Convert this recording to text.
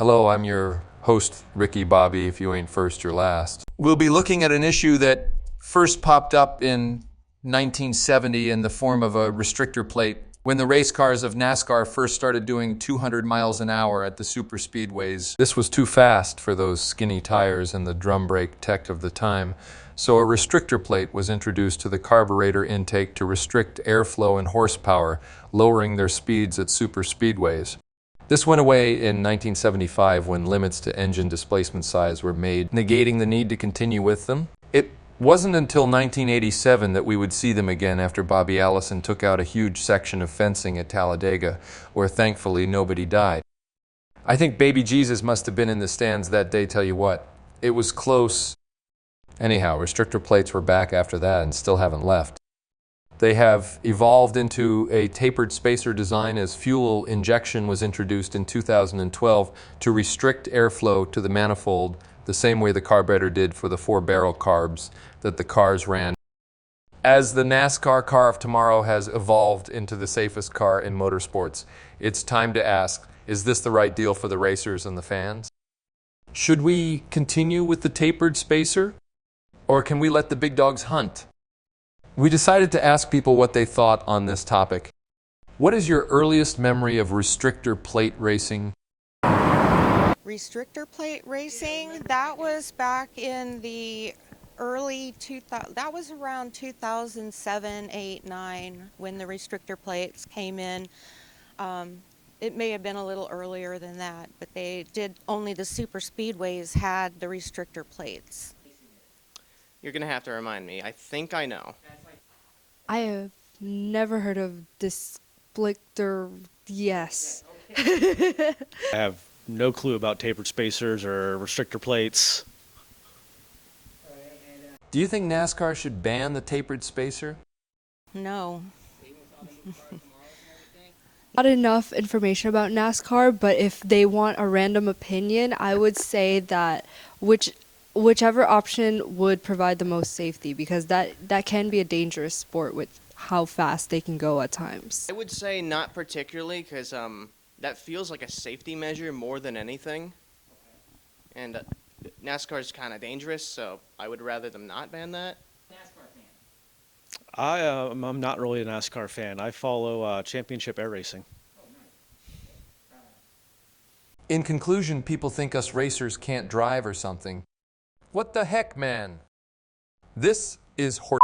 Hello, I'm your host, Ricky Bobby. If you ain't first, you're last. We'll be looking at an issue that first popped up in 1970 in the form of a restrictor plate when the race cars of Nascar first started doing 200 miles an hour at the super speedways. This was too fast for those skinny tires and the drum brake tech of the time, so a restrictor plate was introduced to the carburetor intake to restrict airflow and horsepower, lowering their speeds at super speedways. This went away in 1975 when limits to engine displacement size were made, negating the need to continue with them. It wasn't until 1987 that we would see them again after Bobby Allison took out a huge section of fencing at Talladega, where thankfully nobody died. I think Baby Jesus must have been in the stands that day, tell you what. It was close. Anyhow, restrictor plates were back after that and still haven't left. They have evolved into a tapered spacer design as fuel injection was introduced in 2012 to restrict airflow to the manifold the same way the carburetor did for the 4-barrel carbs that the cars ran. As the NASCAR car of tomorrow has evolved into the safest car in motorsports, it's time to ask, is this the right deal for the racers and the fans? Should we continue with the tapered spacer? Or can we let the big dogs hunt? We decided to ask people what they thought on this topic. What is your earliest memory of restrictor plate racing? Restrictor plate racing, that was back in the early 2000, that was around 2007, 8, 9 when the restrictor plates came in. It may have been a little earlier than that, but they did, only the super speedways had the restrictor plates. You're going to have to remind me. I think I know. I have never heard of displactor. Yes. I have no clue about tapered spacers or restrictor plates. Do you think NASCAR should ban the tapered spacer? No. Not enough information about NASCAR, but if they want a random opinion, I would say that whichever option would provide the most safety, because that can be a dangerous sport with how fast they can go at times. I would say not particularly because that feels like a safety measure more than anything. And NASCAR is kind of dangerous, so I would rather them not ban that. I'm not really a NASCAR fan. I follow championship air racing. In conclusion, people think us racers can't drive or something. What the heck, man? This is horse.